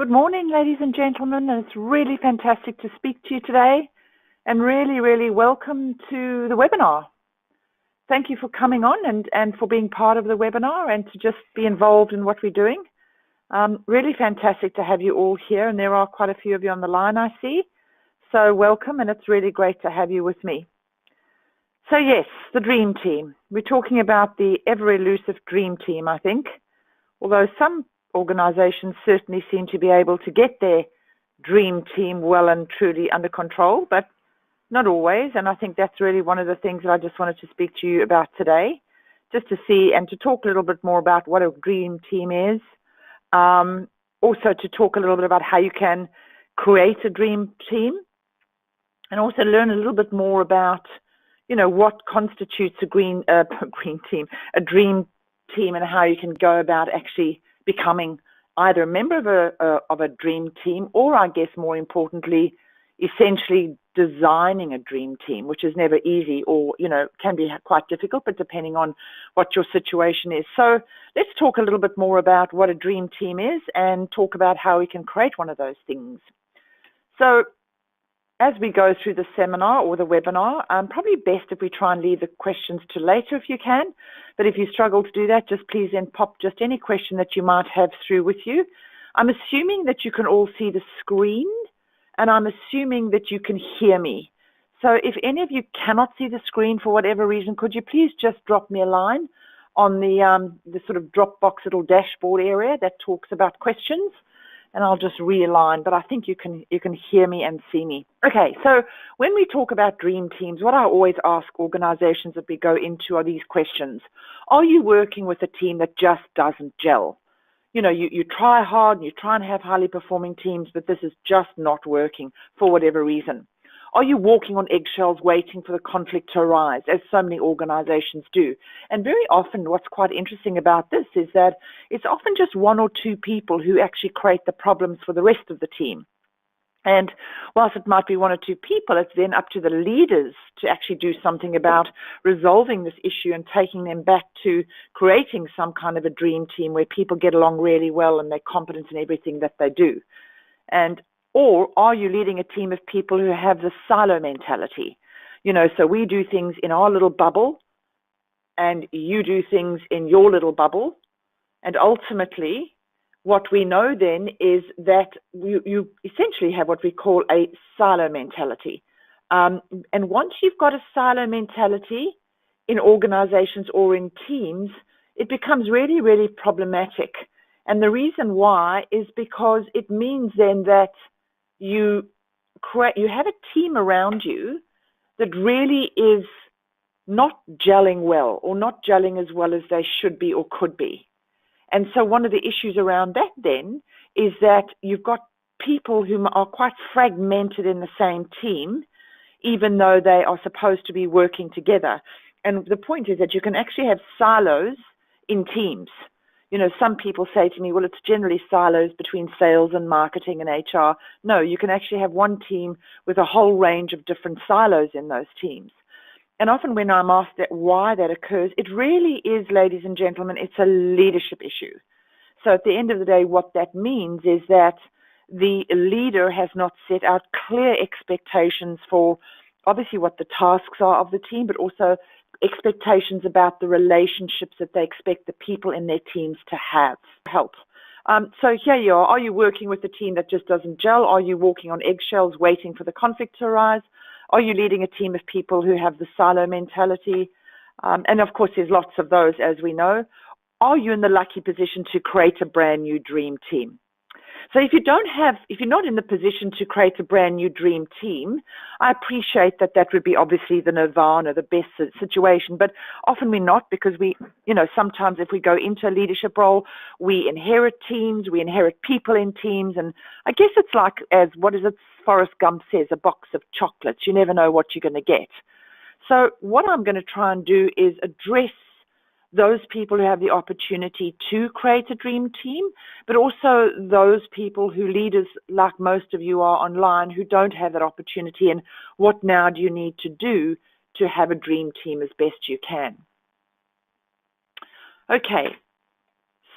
Good morning, ladies and gentlemen. It's really fantastic to speak to you today, and really welcome to the webinar. Thank you for coming on and for being part of the webinar and to just be involved in what we're doing. Really fantastic to have you all here, and there are quite a few of you on the line, I see. So welcome, and it's really great to have you with me. So yes, the dream team. We're talking about the ever-elusive dream team, I think, although some organizations certainly seem to be able to get their dream team well and truly under control, but not always. And I think that's really one of the things that I just wanted to speak to you about today, just to see and to talk a little bit more about what a dream team is. Also to talk a little bit about how you can create a dream team, and also learn a little bit more about, what constitutes a dream team, and how you can go about actually becoming either a member of a dream team, or I guess more importantly, essentially designing a dream team, which is never easy, or can be quite difficult, but depending on what your situation is. So let's talk a little bit more about what a dream team is and talk about how we can create one of those things. So as we go through the seminar or the webinar, probably best if we try and leave the questions to later if you can. But if you struggle to do that, just please then pop just any question that you might have through with you. I'm assuming that you can all see the screen, and I'm assuming that you can hear me. So if any of you cannot see the screen for whatever reason, could you please just drop me a line on the sort of Dropbox little dashboard area that talks about questions, and I'll just realign, but I think you can hear me and see me. Okay, so when we talk about dream teams, what I always ask organizations that we go into are these questions. Are you working with a team that just doesn't gel? You try hard and you try and have highly performing teams, but this is just not working for whatever reason. Are you walking on eggshells waiting for the conflict to arise, as so many organizations do? And very often what's quite interesting about this is that it's often just one or two people who actually create the problems for the rest of the team. And whilst it might be one or two people, it's then up to the leaders to actually do something about resolving this issue and taking them back to creating some kind of a dream team where people get along really well and they're competent in everything that they do. Or are you leading a team of people who have the silo mentality? So we do things in our little bubble, and you do things in your little bubble. And ultimately, what we know then is that you essentially have what we call a silo mentality. And once you've got a silo mentality in organizations or in teams, it becomes really problematic. And the reason why is because it means then that you have a team around you that really is not gelling well, or not gelling as well as they should be or could be. And so one of the issues around that then is that you've got people who are quite fragmented in the same team, even though they are supposed to be working together. And the point is that you can actually have silos in teams. Some people say to me, well, it's generally silos between sales and marketing and HR. No, you can actually have one team with a whole range of different silos in those teams. And often when I'm asked why that occurs, it really is, ladies and gentlemen, it's a leadership issue. So at the end of the day, what that means is that the leader has not set out clear expectations for obviously what the tasks are of the team, but also expectations about the relationships that they expect the people in their teams to have. Help. So here you are. Are you working with a team that just doesn't gel? Are you walking on eggshells waiting for the conflict to arise? Are you leading a team of people who have the silo mentality? And of course, there's lots of those, as we know. Are you in the lucky position to create a brand new dream team? So if you're not in the position to create a brand new dream team, I appreciate that would be obviously the nirvana, the best situation, but often we're not, because sometimes if we go into a leadership role, we inherit teams, we inherit people in teams, and I guess it's like, Forrest Gump says, a box of chocolates. You never know what you're going to get. So what I'm going to try and do is address those people who have the opportunity to create a dream team, but also those people who, leaders like most of you are online, who don't have that opportunity, and what now do you need to do to have a dream team as best you can. Okay,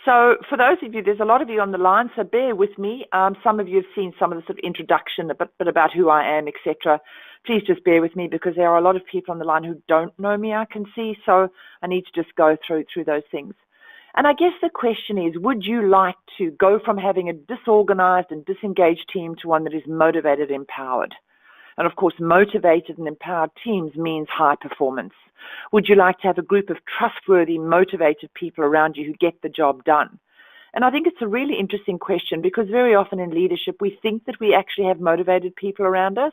So for those of you, there's a lot of you on the line, so bear with me. Some of you have seen some of the sort of introduction, a bit about who I am, etc. Please just bear with me because there are a lot of people on the line who don't know me, I can see, so I need to just go through those things. And I guess the question is, would you like to go from having a disorganized and disengaged team to one that is motivated and empowered? And of course, motivated and empowered teams means high performance. Would you like to have a group of trustworthy, motivated people around you who get the job done? And I think it's a really interesting question because very often in leadership, we think that we actually have motivated people around us,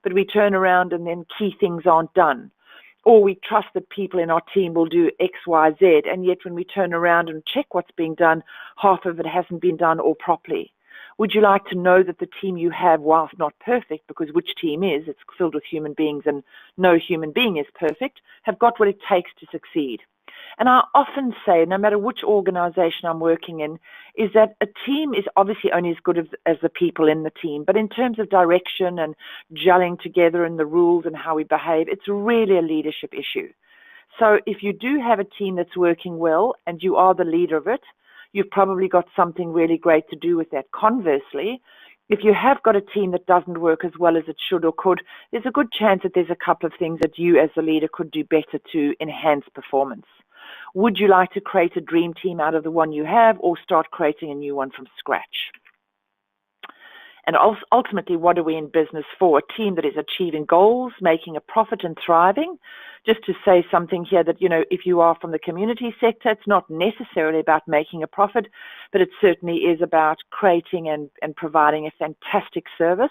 but we turn around and then key things aren't done. Or we trust that people in our team will do X, Y, Z, and yet when we turn around and check what's being done, half of it hasn't been done or properly. Would you like to know that the team you have, whilst not perfect, because which team is, it's filled with human beings and no human being is perfect, have got what it takes to succeed? And I often say, no matter which organization I'm working in, is that a team is obviously only as good as the people in the team. But in terms of direction and gelling together and the rules and how we behave, it's really a leadership issue. So if you do have a team that's working well and you are the leader of it, you've probably got something really great to do with that. Conversely, if you have got a team that doesn't work as well as it should or could, there's a good chance that there's a couple of things that you as the leader could do better to enhance performance. Would you like to create a dream team out of the one you have or start creating a new one from scratch? And ultimately, what are we in business for? A team that is achieving goals, making a profit and thriving. Just to say something here that, if you are from the community sector, it's not necessarily about making a profit, but it certainly is about creating and providing a fantastic service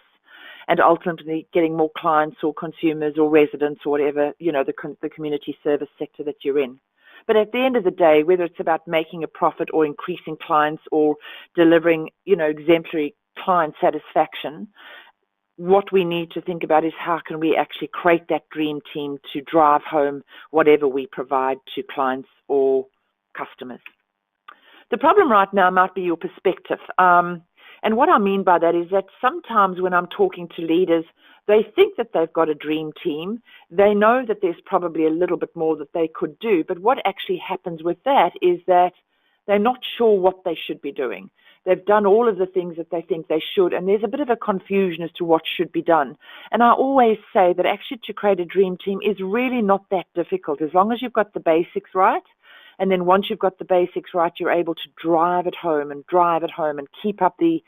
and ultimately getting more clients or consumers or residents or whatever, the community service sector that you're in. But at the end of the day, whether it's about making a profit or increasing clients or delivering, exemplary client satisfaction, what we need to think about is how can we actually create that dream team to drive home whatever we provide to clients or customers. The problem right now might be your perspective. And what I mean by that is that sometimes when I'm talking to leaders, they think that they've got a dream team. They know that there's probably a little bit more that they could do. But what actually happens with that is that they're not sure what they should be doing. They've done all of the things that they think they should, and there's a bit of a confusion as to what should be done. And I always say that actually to create a dream team is really not that difficult as long as you've got the basics right. And then once you've got the basics right, you're able to drive it home and keep up the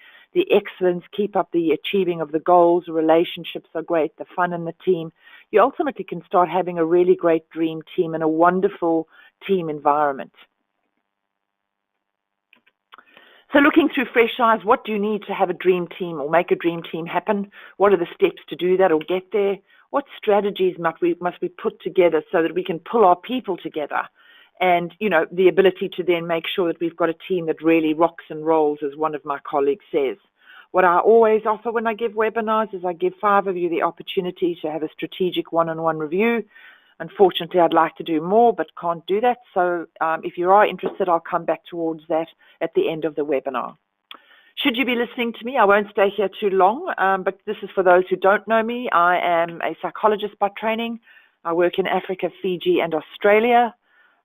excellence, keep up the achieving of the goals. The relationships are great, the fun in the team. You ultimately can start having a really great dream team and a wonderful team environment. So looking through fresh eyes, what do you need to have a dream team or make a dream team happen? What are the steps to do that or get there? What strategies must we put together so that we can pull our people together? And, the ability to then make sure that we've got a team that really rocks and rolls, as one of my colleagues says. What I always offer when I give webinars is I give 5 of you the opportunity to have a strategic one-on-one review. Unfortunately, I'd like to do more, but can't do that. So if you are interested, I'll come back towards that at the end of the webinar. Should you be listening to me, I won't stay here too long, but this is for those who don't know me. I am a psychologist by training. I work in Africa, Fiji, and Australia.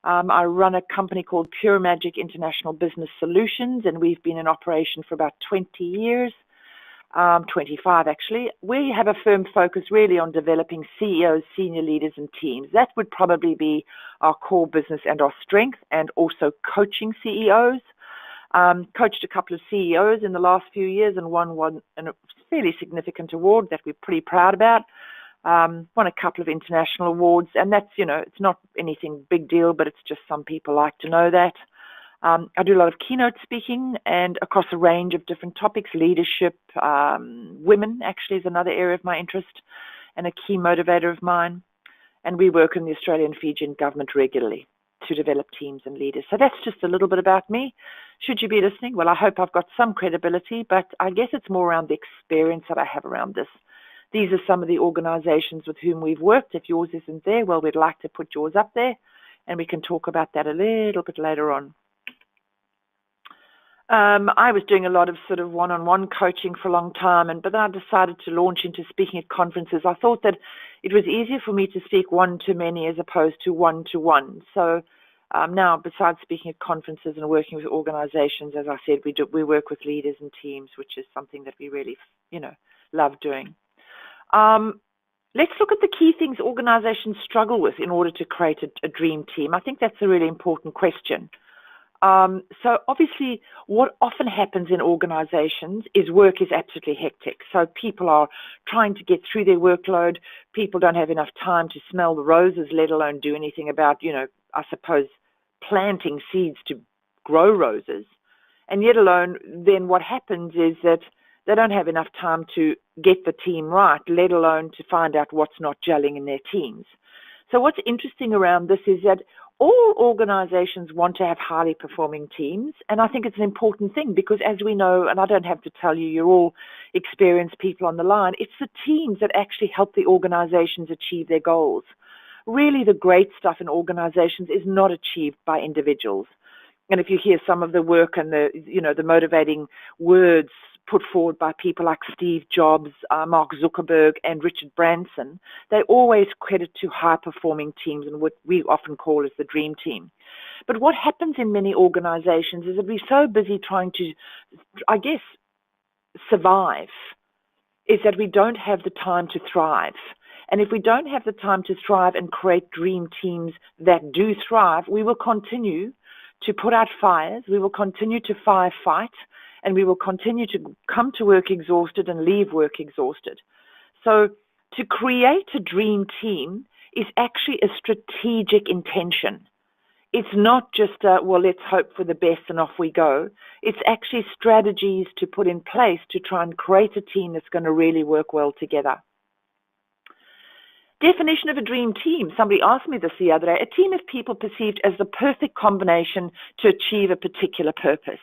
I run a company called Pure Magic International Business Solutions, and we've been in operation for about 20 years, 25 actually. We have a firm focus really on developing CEOs, senior leaders, and teams. That would probably be our core business and our strength, and also coaching CEOs. Coached a couple of CEOs in the last few years and won a fairly significant award that we're pretty proud about. Won a couple of international awards, and that's, it's not anything big deal, but it's just some people like to know that. I do a lot of keynote speaking and across a range of different topics. Leadership, women actually is another area of my interest and a key motivator of mine. And we work in the Australian Fijian government regularly to develop teams and leaders. So that's just a little bit about me. Should you be listening? Well, I hope I've got some credibility, but I guess it's more around the experience that I have around this. These are some of the organizations with whom we've worked. If yours isn't there, well, we'd like to put yours up there, and we can talk about that a little bit later on. I was doing a lot of sort of one-on-one coaching for a long time, but then I decided to launch into speaking at conferences. I thought that it was easier for me to speak one-to-many as opposed to one-to-one. So Now, besides speaking at conferences and working with organizations, as I said, we work with leaders and teams, which is something that we really, love doing. Let's look at the key things organizations struggle with in order to create a dream team. I think that's a really important question. So obviously, what often happens in organizations is work is absolutely hectic. So people are trying to get through their workload. People don't have enough time to smell the roses, let alone do anything about, I suppose, planting seeds to grow roses. And yet alone, then what happens is that they don't have enough time to get the team right, let alone to find out what's not gelling in their teams. So what's interesting around this is that all organizations want to have highly performing teams, and I think it's an important thing because as we know, and I don't have to tell you, you're all experienced people on the line, it's the teams that actually help the organizations achieve their goals. Really, the great stuff in organizations is not achieved by individuals. And if you hear some of the work and the motivating words put forward by people like Steve Jobs, Mark Zuckerberg, and Richard Branson, they always credit to high-performing teams and what we often call as the dream team. But what happens in many organizations is that we're so busy trying to, I guess, survive, is that we don't have the time to thrive. And if we don't have the time to thrive and create dream teams that do thrive, we will continue to put out fires, we will continue to firefight, and we will continue to come to work exhausted and leave work exhausted. So to create a dream team is actually a strategic intention. It's not just, let's hope for the best and off we go. It's actually strategies to put in place to try and create a team that's going to really work well together. Definition of a dream team. Somebody asked me this the other day. A team of people perceived as the perfect combination to achieve a particular purpose.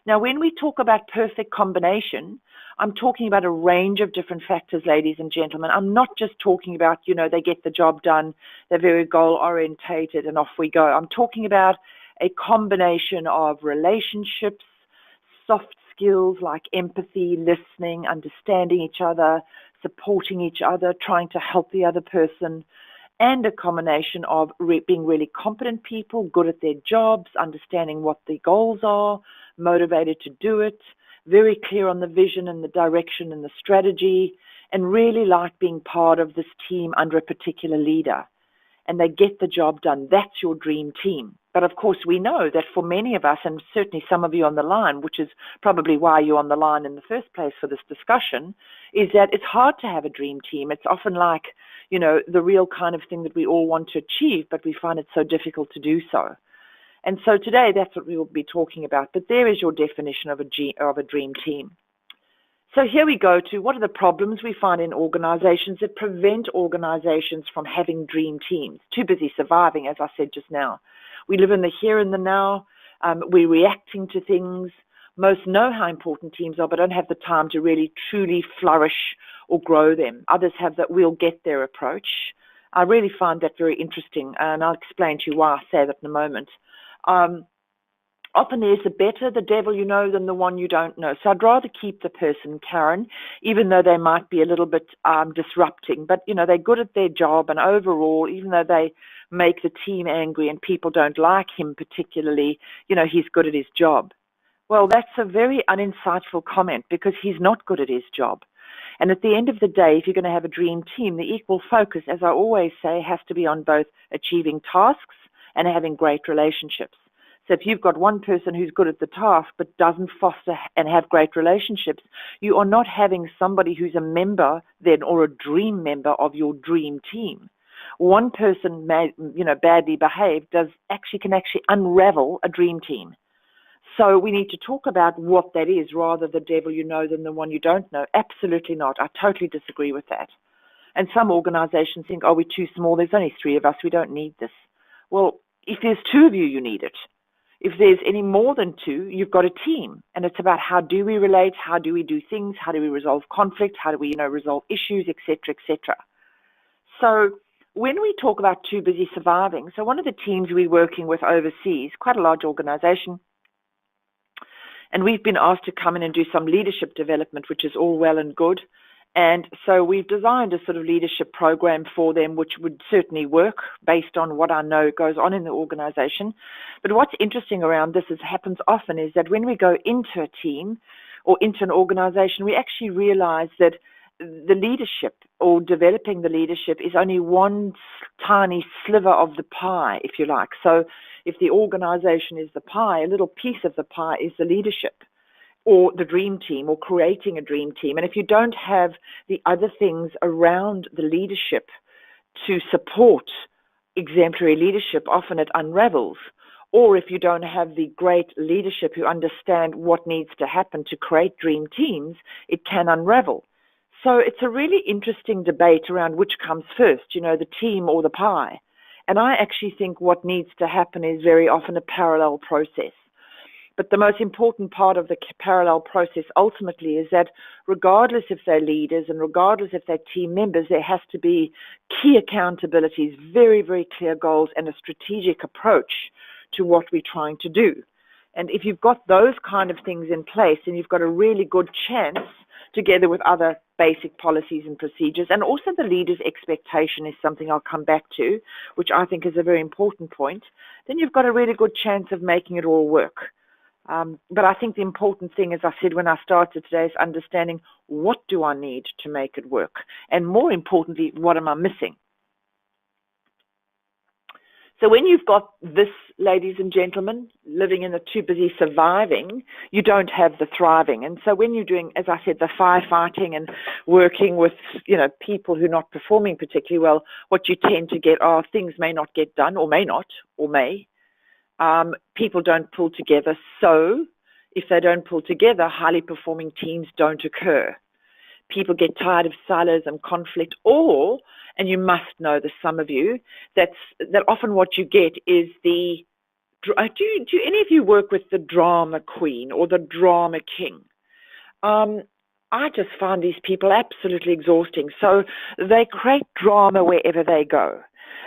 Now, when we talk about perfect combination, I'm talking about a range of different factors, ladies and gentlemen. I'm not just talking about, they get the job done, they're very goal-orientated, and off we go. I'm talking about a combination of relationships, soft skills like empathy, listening, understanding each other, supporting each other, trying to help the other person, and a combination of being really competent people, good at their jobs, understanding what the goals are, motivated to do it, very clear on the vision and the direction and the strategy, and really like being part of this team under a particular leader. And they get the job done. That's your dream team. But of course, we know that for many of us, and certainly some of you on the line, which is probably why you're on the line in the first place for this discussion, is that it's hard to have a dream team. It's often like, the real kind of thing that we all want to achieve, but we find it so difficult to do so. And so today, that's what we will be talking about. But there is your definition of a dream team. So here we go to what are the problems we find in organizations that prevent organizations from having dream teams. Too busy surviving, as I said just now. We live in the here and the now. We're reacting to things. Most know how important teams are, but don't have the time to really truly flourish or grow them. Others have that we'll get there approach. I really find that very interesting, and I'll explain to you why I say that in a moment. Often there's the better the devil you know than the one you don't know. So I'd rather keep the person, Karen, even though they might be a little bit disrupting. But, they're good at their job, and overall, even though they make the team angry and people don't like him particularly, he's good at his job. Well, that's a very uninsightful comment because he's not good at his job. And at the end of the day, if you're going to have a dream team, the equal focus, as I always say, has to be on both achieving tasks and having great relationships. So if you've got one person who's good at the task but doesn't foster and have great relationships, you are not having somebody who's a member then or a dream member of your dream team. One person may, badly behaved can actually unravel a dream team. So we need to talk about what that is, rather the devil you know than the one you don't know. Absolutely not. I totally disagree with that. And some organizations think, we're too small. There's only 3 of us. We don't need this. Well, if there's 2 of you, you need it. If there's any more than 2, you've got a team. And it's about how do we relate, how do we do things, how do we resolve conflict, how do we, resolve issues, etc., etc. So when we talk about too busy surviving, so one of the teams we're working with overseas, quite a large organization, and we've been asked to come in and do some leadership development, which is all well and good. And so we've designed a sort of leadership program for them, which would certainly work based on what I know goes on in the organization. But what's interesting around this happens often is that when we go into a team or into an organization, we actually realize that the leadership or developing the leadership is only one tiny sliver of the pie, if you like. So if the organization is the pie, a little piece of the pie is the leadership, or the dream team, or creating a dream team. And if you don't have the other things around the leadership to support exemplary leadership, often it unravels. Or if you don't have the great leadership who understand what needs to happen to create dream teams, it can unravel. So it's a really interesting debate around which comes first, the team or the pie. And I actually think what needs to happen is very often a parallel process. But the most important part of the parallel process ultimately is that regardless if they're leaders and regardless if they're team members, there has to be key accountabilities, very, very clear goals, and a strategic approach to what we're trying to do. And if you've got those kind of things in place, then you've got a really good chance, together with other basic policies and procedures, and also the leader's expectation is something I'll come back to, which I think is a very important point, then you've got a really good chance of making it all work. But I think the important thing, as I said when I started today, is understanding what do I need to make it work? And more importantly, what am I missing? So when you've got this, ladies and gentlemen, living in the too busy surviving, you don't have the thriving. And so when you're doing, as I said, the firefighting and working with, people who are not performing particularly well, what you tend to get are things may not get done, or may not, or may. People don't pull together. So if they don't pull together, highly performing teams don't occur. People get tired of silos and conflict, and you must know this, some of you, that often what you get is do any of you work with the drama queen or the drama king? I just find these people absolutely exhausting. So they create drama wherever they go.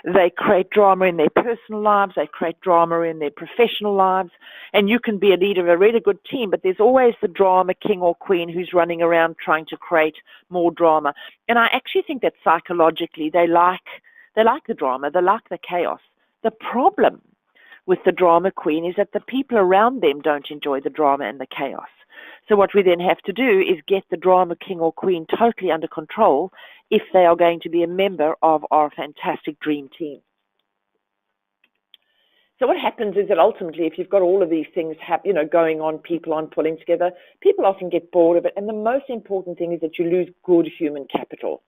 They create drama in their personal lives. They create drama in their professional lives. And you can be a leader of a really good team, but there's always the drama king or queen who's running around trying to create more drama. And I actually think that psychologically they like the drama. They like the chaos. The problem with the drama queen is that the people around them don't enjoy the drama and the chaos. So what we then have to do is get the drama king or queen totally under control if they are going to be a member of our fantastic dream team. So what happens is that ultimately, if you've got all of these things going on, people aren't pulling together, people often get bored of it. And the most important thing is that you lose good human capital.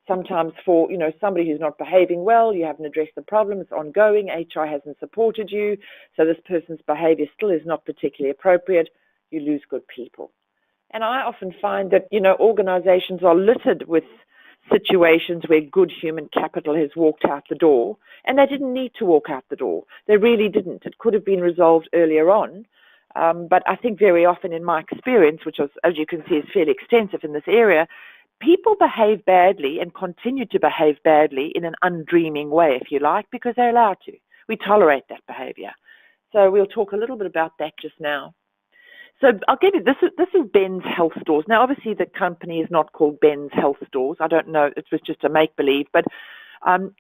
Sometimes for, somebody who's not behaving well, you haven't addressed the problem, it's ongoing, HR hasn't supported you, so this person's behavior still is not particularly appropriate, you lose good people. And I often find that, organizations are littered with situations where good human capital has walked out the door, and they didn't need to walk out the door. They really didn't. It could have been resolved earlier on. But I think very often in my experience, which was, as you can see, is fairly extensive in this area, people behave badly and continue to behave badly in an undreaming way, if you like, because they're allowed to. We tolerate that behavior. So we'll talk a little bit about that just now. So I'll give you, this is Ben's Health Stores. Now, obviously, the company is not called Ben's Health Stores. I don't know. It was just a make-believe. But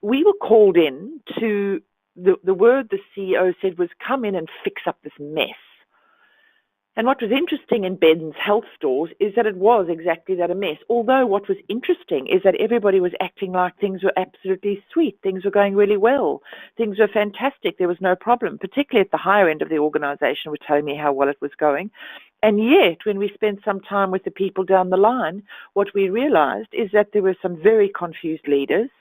we were called in to, the word the CEO said was come in and fix up this mess. And what was interesting in Ben's Health Stores is that it was exactly that, a mess. Although what was interesting is that everybody was acting like things were absolutely sweet. Things were going really well. Things were fantastic. There was no problem, particularly at the higher end of the organization were telling me how well it was going. And yet, when we spent some time with the people down the line, what we realized is that there were some very confused leaders.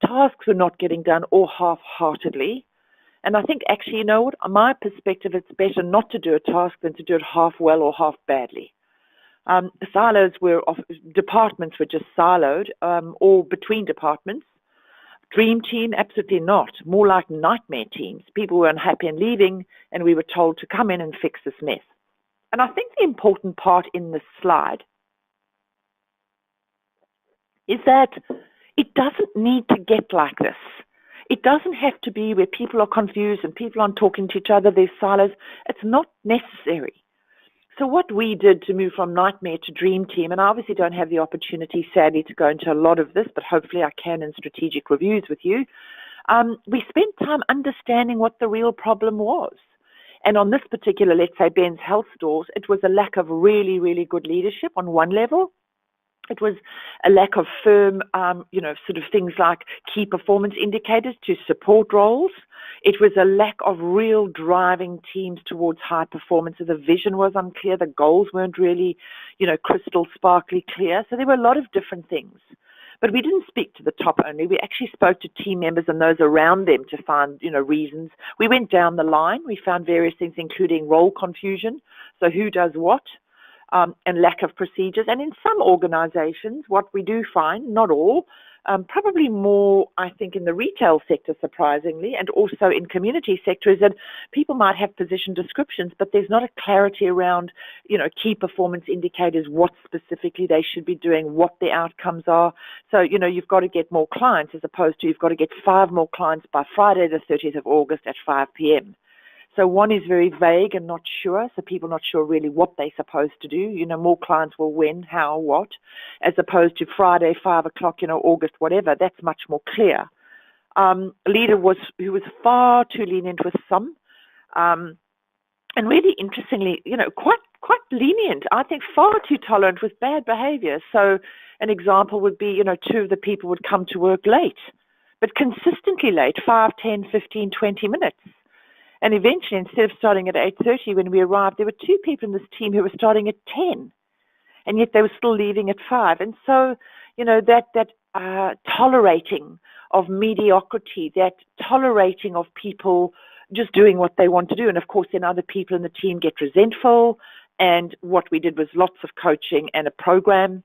Tasks were not getting done or half-heartedly. And I think actually, you know what, my perspective, it's better not to do a task than to do it half well or half badly. Departments were just siloed or between departments. Dream team, absolutely not. More like nightmare teams. People were unhappy and leaving, and we were told to come in and fix this mess. And I think the important part in this slide is that it doesn't need to get like this. It doesn't have to be where people are confused and people aren't talking to each other, there's silos. It's not necessary. So what we did to move from nightmare to dream team, and I obviously don't have the opportunity, sadly, to go into a lot of this, but hopefully I can in strategic reviews with you. We spent time understanding what the real problem was. And on this particular, let's say, Ben's Health stores, it was a lack of really, really good leadership on one level. It was a lack of firm, sort of things like key performance indicators to support roles. It was a lack of real driving teams towards high performance. So the vision was unclear. The goals weren't really, crystal sparkly clear. So there were a lot of different things. But we didn't speak to the top only. We actually spoke to team members and those around them to find, reasons. We went down the line. We found various things, including role confusion. So who does what? And lack of procedures. And in some organizations, what we do find, not all, probably more, I think, in the retail sector, surprisingly, and also in community sector, is that people might have position descriptions, but there's not a clarity around, key performance indicators, what specifically they should be doing, what the outcomes are. So, you've got to get more clients as opposed to you've got to get 5 more clients by Friday, the 30th of August at 5 p.m. So one is very vague and not sure, so people not sure really what they're supposed to do. More clients will when, how, what, as opposed to Friday, 5 o'clock, August, whatever. That's much more clear. Leader who was far too lenient with some, and really interestingly, quite lenient. I think far too tolerant with bad behavior. So an example would be, 2 of the people would come to work late, but consistently late, 5, 10, 15, 20 minutes. And eventually, instead of starting at 8:30 when we arrived, there were 2 people in this team who were starting at 10, and yet they were still leaving at 5. And so, that tolerating of mediocrity, that tolerating of people just doing what they want to do, and of course, then other people in the team get resentful. And what we did was lots of coaching and a program.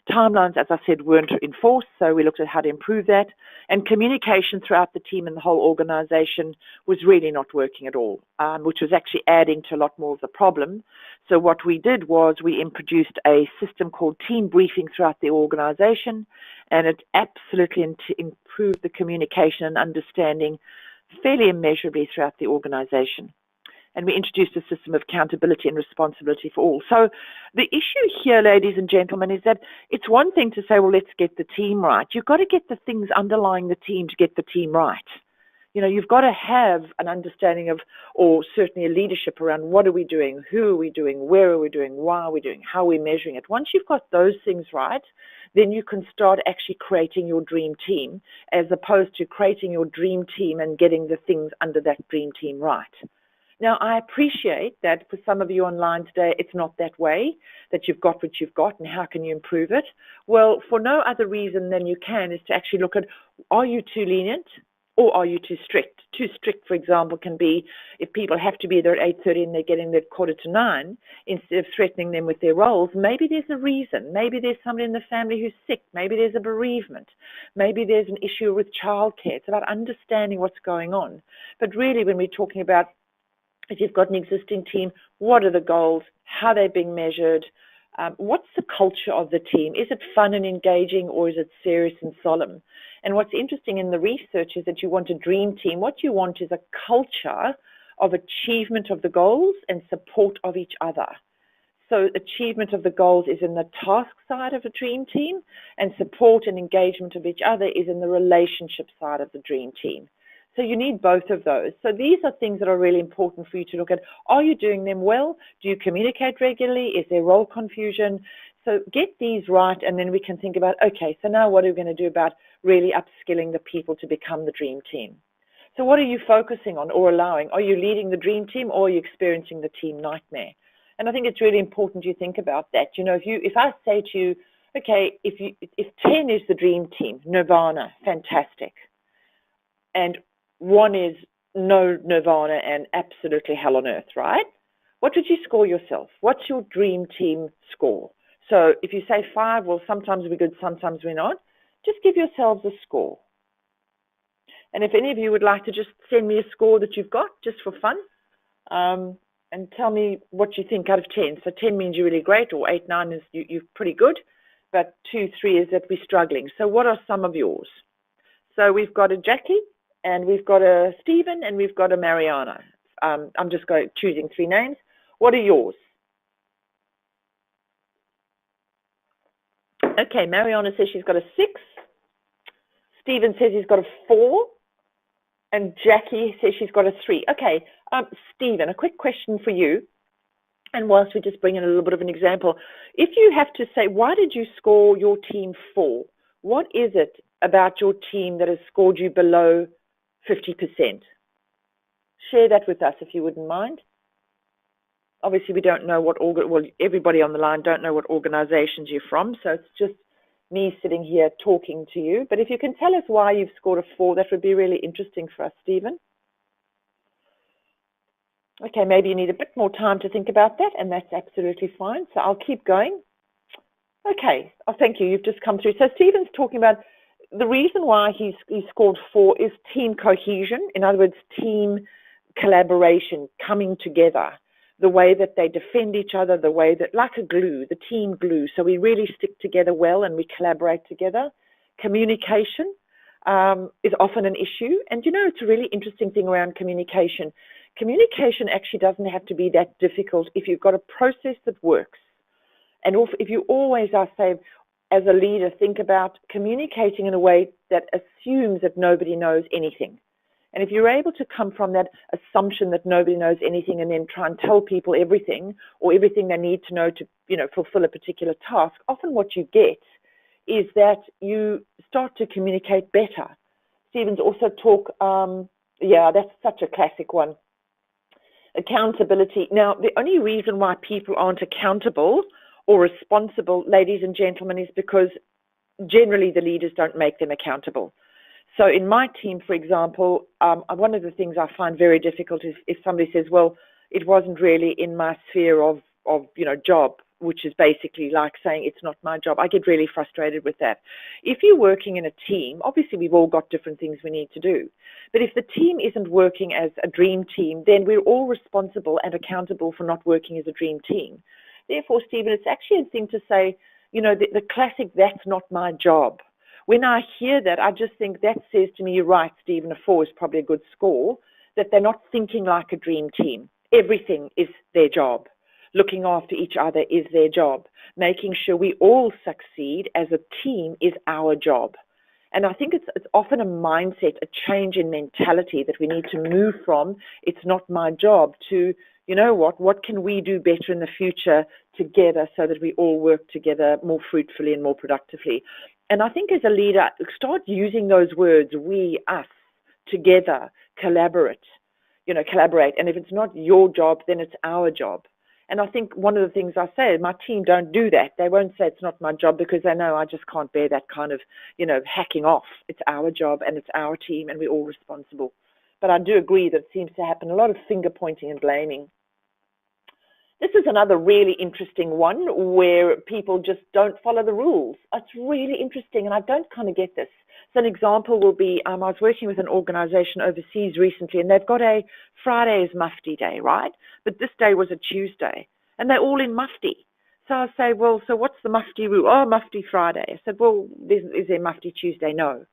Timelines, as I said, weren't enforced, so we looked at how to improve that. And communication throughout the team and the whole organization was really not working at all, which was actually adding to a lot more of the problem. So what we did was we introduced a system called team briefing throughout the organization, and it absolutely improved the communication and understanding fairly immeasurably throughout the organization. And we introduced a system of accountability and responsibility for all. So the issue here, ladies and gentlemen, is that it's one thing to say, well, let's get the team right. You've got to get the things underlying the team to get the team right. You've got to have an understanding of, or certainly a leadership around what are we doing, who are we doing, where are we doing, why are we doing, how are we measuring it. Once you've got those things right, then you can start actually creating your dream team, as opposed to creating your dream team and getting the things under that dream team right. Now, I appreciate that for some of you online today, it's not that way, that you've got what you've got and how can you improve it? Well, for no other reason than you can is to actually look at, are you too lenient or are you too strict? Too strict, for example, can be if people have to be there at 8:30 and they're getting there at 8:45, instead of threatening them with their roles, maybe there's a reason. Maybe there's somebody in the family who's sick. Maybe there's a bereavement. Maybe there's an issue with childcare. It's about understanding what's going on. But really, when we're talking about if you've got an existing team, what are the goals? How are they being measured? What's the culture of the team? Is it fun and engaging, or is it serious and solemn? And what's interesting in the research is that you want a dream team. What you want is a culture of achievement of the goals and support of each other. So achievement of the goals is in the task side of a dream team, and support and engagement of each other is in the relationship side of the dream team. So you need both of those. So these are things that are really important for you to look at. Are you doing them well? Do you communicate regularly? Is there role confusion? So get these right, and then we can think about, okay, so now what are we going to do about really upskilling the people to become the dream team? So what are you focusing on or allowing? Are you leading the dream team, or are you experiencing the team nightmare? And I think it's really important you think about that. If I say to you, okay, if 10 is the dream team, nirvana, fantastic. And 1 is no nirvana and absolutely hell on earth, right? What would you score yourself? What's your dream team score? So if you say 5, well, sometimes we're good, sometimes we're not. Just give yourselves a score. And if any of you would like to just send me a score that you've got, just for fun, and tell me what you think out of 10. So 10 means you're really great, or 8, 9 is you're pretty good, but 2, 3 is that we're struggling. So what are some of yours? So we've got a Jackie, and we've got a Stephen, and we've got a Mariana. I'm just choosing 3 names. What are yours? Okay, Mariana says she's got a 6. Stephen says he's got a 4. And Jackie says she's got a 3. Okay, Stephen, a quick question for you. And whilst we just bring in a little bit of an example, if you have to say, why did you score your team 4? What is it about your team that has scored you below 50%? Share that with us if you wouldn't mind. Obviously, we don't know everybody on the line don't know what organizations you're from, so it's just me sitting here talking to you. But if you can tell us why you've scored a 4, that would be really interesting for us, Stephen. Okay, maybe you need a bit more time to think about that, and that's absolutely fine. So I'll keep going. Okay, thank you. You've just come through. So Stephen's talking about the reason why he scored 4 is team cohesion. In other words, team collaboration, coming together, the way that they defend each other, the way that, like a glue, the team glue. So we really stick together well and we collaborate together. Communication is often an issue. And, it's a really interesting thing around communication. Communication actually doesn't have to be that difficult if you've got a process that works. And if you always, I say, as a leader, think about communicating in a way that assumes that nobody knows anything. And if you're able to come from that assumption that nobody knows anything and then try and tell people everything or everything they need to know to, fulfill a particular task, often what you get is that you start to communicate better. Stephen's also that's such a classic one. Accountability. Now, the only reason why people aren't accountable or responsible, ladies and gentlemen, is because generally the leaders don't make them accountable. So in my team, for example, one of the things I find very difficult is if somebody says, well, it wasn't really in my sphere of job, which is basically like saying it's not my job. I get really frustrated with that. If you're working in a team, obviously we've all got different things we need to do. But if the team isn't working as a dream team, then we're all responsible and accountable for not working as a dream team. Therefore, Stephen, it's actually a thing to say, the classic, that's not my job. When I hear that, I just think that says to me, you're right, Stephen, a 4 is probably a good score, that they're not thinking like a dream team. Everything is their job. Looking after each other is their job. Making sure we all succeed as a team is our job. And I think it's often a mindset, a change in mentality that we need to move from, it's not my job, to, what can we do better in the future together so that we all work together more fruitfully and more productively. And I think as a leader, start using those words, we, us, together, collaborate. And if it's not your job, then it's our job. And I think one of the things I say, my team don't do that. They won't say it's not my job because they know I just can't bear that kind of, hacking off. It's our job and it's our team and we're all responsible. But I do agree that it seems to happen a lot of finger pointing and blaming. This is another really interesting one where people just don't follow the rules. It's really interesting, and I don't kind of get this. So an example will be, I was working with an organization overseas recently, and they've got a Friday is Mufti Day, right? But this day was a Tuesday, and they're all in Mufti. So I say, well, so what's the Mufti rule? Oh, Mufti Friday. I said, well, is there Mufti Tuesday? No.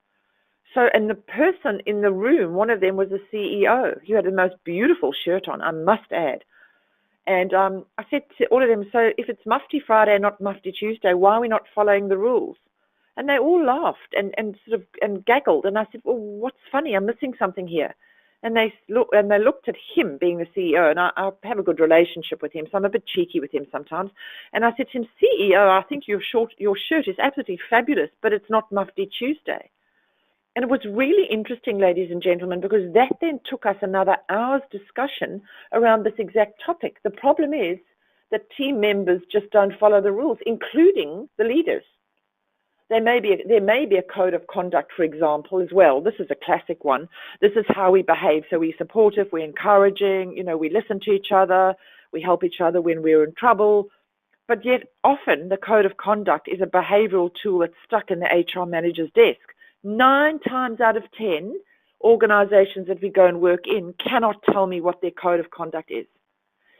So, and the person in the room, one of them was the CEO. He had the most beautiful shirt on, I must add. And I said to all of them, so if it's Mufti Friday and not Mufti Tuesday, why are we not following the rules? And they all laughed and gaggled. And I said, well, what's funny? I'm missing something here. And they looked at him being the CEO, and I have a good relationship with him, so I'm a bit cheeky with him sometimes. And I said to him, CEO, I think your shirt is absolutely fabulous, but it's not Mufti Tuesday. And it was really interesting, ladies and gentlemen, because that then took us another hour's discussion around this exact topic. The problem is that team members just don't follow the rules, including the leaders. There may be a code of conduct, for example, as well. This is a classic one. This is how we behave. So we're supportive, we're encouraging, we listen to each other, we help each other when we're in trouble. But yet often the code of conduct is a behavioral tool that's stuck in the HR manager's desk. 9 times out of 10, organizations that we go and work in cannot tell me what their code of conduct is.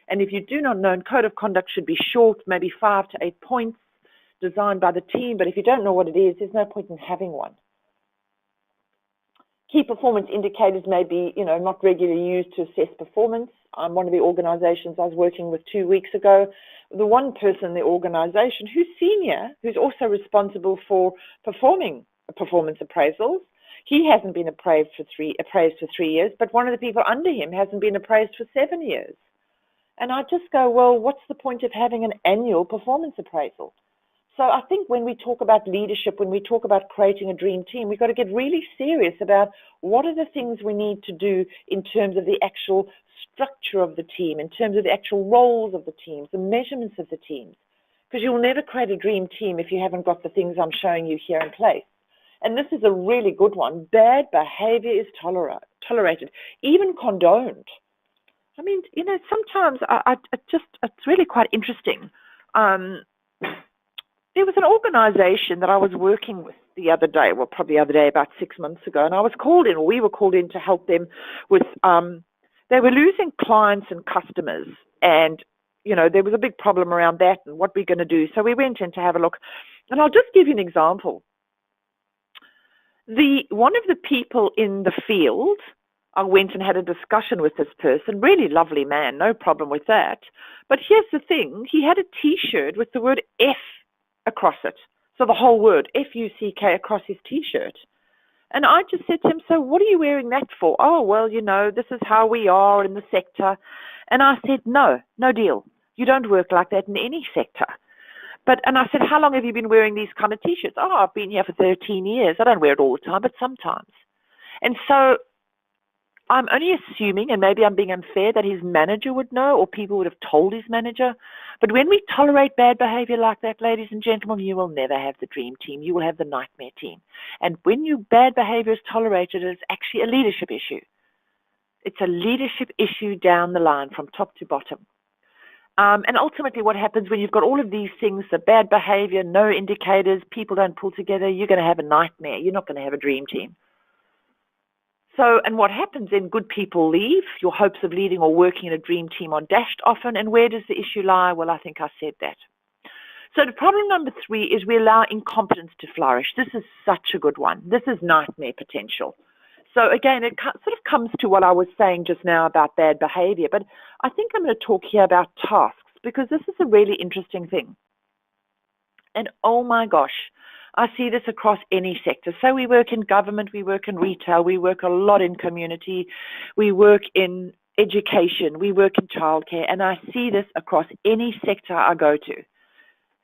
And if you do not know, code of conduct should be short, maybe 5 to 8 points, designed by the team. But if you don't know what it is, there's no point in having one. Key performance indicators may be, not regularly used to assess performance. one of the organizations I was working with 2 weeks ago, the one person in the organization who's senior, who's also responsible for performing performance appraisals, he hasn't been appraised for 3 years, but one of the people under him hasn't been appraised for 7 years. And I just go, well, what's the point of having an annual performance appraisal? So I think when we talk about leadership, when we talk about creating a dream team, we've got to get really serious about what are the things we need to do in terms of the actual structure of the team, in terms of the actual roles of the teams, the measurements of the teams. Because you'll never create a dream team if you haven't got the things I'm showing you here in place. And this is a really good one. Bad behavior is tolerated, even condoned. I mean, sometimes it's really quite interesting. There was an organization that I was working with the other day, probably the other day, about 6 months ago, and I was called in, or we were called in to help them with, they were losing clients and customers, and, there was a big problem around that and what we're going to do. So we went in to have a look, and I'll just give you an example. One of the people in the field, I went and had a discussion with this person, really lovely man, no problem with that. But here's the thing, he had a T-shirt with the word F across it. So the whole word, F-U-C-K, across his T-shirt. And I just said to him, so what are you wearing that for? Oh, well, this is how we are in the sector. And I said, no deal. You don't work like that in any sector. And I said, how long have you been wearing these kind of T-shirts? Oh, I've been here for 13 years. I don't wear it all the time, but sometimes. And so I'm only assuming, and maybe I'm being unfair, that his manager would know, or people would have told his manager. But when we tolerate bad behavior like that, ladies and gentlemen, you will never have the dream team. You will have the nightmare team. And when bad behavior is tolerated, it's actually a leadership issue. It's a leadership issue down the line from top to bottom. And ultimately what happens when you've got all of these things, the bad behavior, no indicators, people don't pull together, you're going to have a nightmare. You're not going to have a dream team. So, and what happens then, good people leave, your hopes of leading or working in a dream team are dashed often, and where does the issue lie? Well, I think I said that. So the problem number 3 is we allow incompetence to flourish. This is such a good one. This is nightmare potential. So again, it sort of comes to what I was saying just now about bad behavior, but I think I'm going to talk here about tasks, because this is a really interesting thing. And oh my gosh, I see this across any sector. So we work in government, we work in retail, we work a lot in community, we work in education, we work in childcare, and I see this across any sector I go to.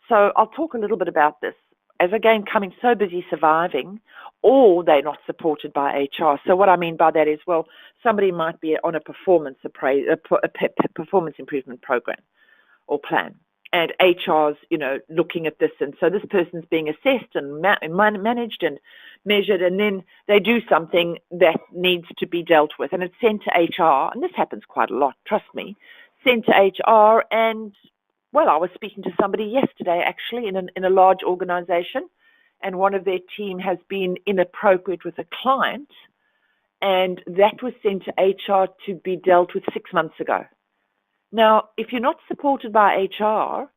So I'll talk a little bit about this. As again, coming so busy surviving, or they're not supported by HR. So what I mean by that is, well, somebody might be on a performance improvement program or plan, and HR's, looking at this, and so this person's being assessed and managed and measured, and then they do something that needs to be dealt with, and it's sent to HR, and this happens quite a lot, trust me, sent to HR, and well, I was speaking to somebody yesterday, actually, in a large organization, and one of their team has been inappropriate with a client, and that was sent to HR to be dealt with 6 months ago. Now, if you're not supported by HR,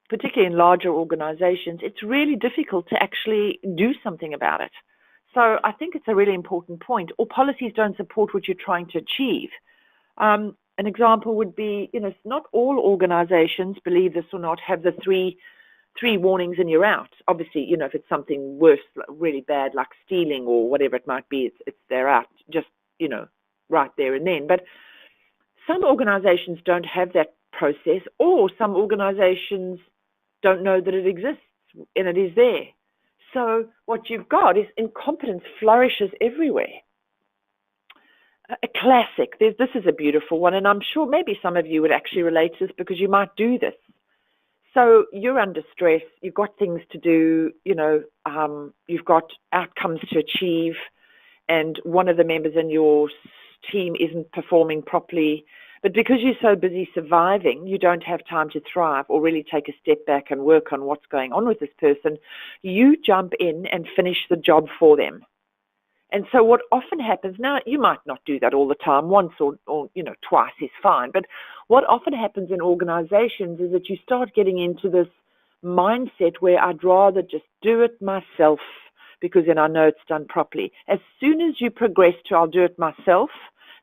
particularly in larger organizations, it's really difficult to actually do something about it. So I think it's a really important point. Or policies don't support what you're trying to achieve. An example would be, not all organizations, believe this or not, have the three warnings and you're out. Obviously, if it's something worse, really bad, like stealing or whatever it might be, they're out, just, right there and then. But some organizations don't have that process, or some organizations don't know that it exists and it is there. So what you've got is incompetence flourishes everywhere. A classic. This is a beautiful one, and I'm sure maybe some of you would actually relate to this because you might do this. So you're under stress, you've got things to do, you've got outcomes to achieve, and one of the members in your team isn't performing properly. But because you're so busy surviving, you don't have time to thrive or really take a step back and work on what's going on with this person. You jump in and finish the job for them. And so what often happens, now you might not do that all the time, once or twice is fine, but what often happens in organizations is that you start getting into this mindset where I'd rather just do it myself because then I know it's done properly. As soon as you progress to I'll do it myself,